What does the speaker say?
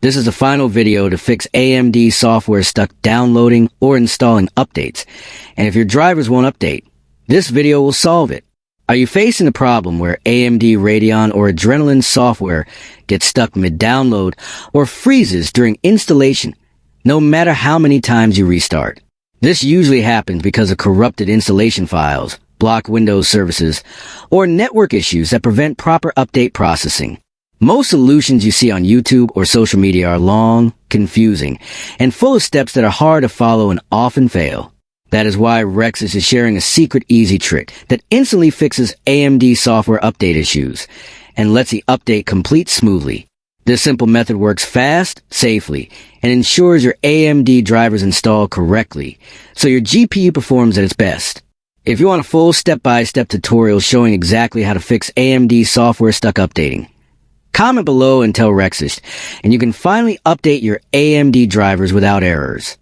This is the final video to fix AMD software stuck downloading or installing updates. And if your drivers won't update, this video will solve it. Are you facing a problem where AMD Radeon or Adrenalin software gets stuck mid-download or freezes during installation, no matter how many times you restart? This usually happens because of corrupted installation files, blocked Windows services, or network issues that prevent proper update processing. Most solutions you see on YouTube or social media are long, confusing, and full of steps that are hard to follow and often fail. That is why Rexus is sharing a secret easy trick that instantly fixes AMD software update issues and lets the update complete smoothly. This simple method works fast, safely, and ensures your AMD drivers install correctly, so your GPU performs at its best. If you want a full step-by-step tutorial showing exactly how to fix AMD software stuck updating, comment below and tell Rexus, and you can finally update your AMD drivers without errors.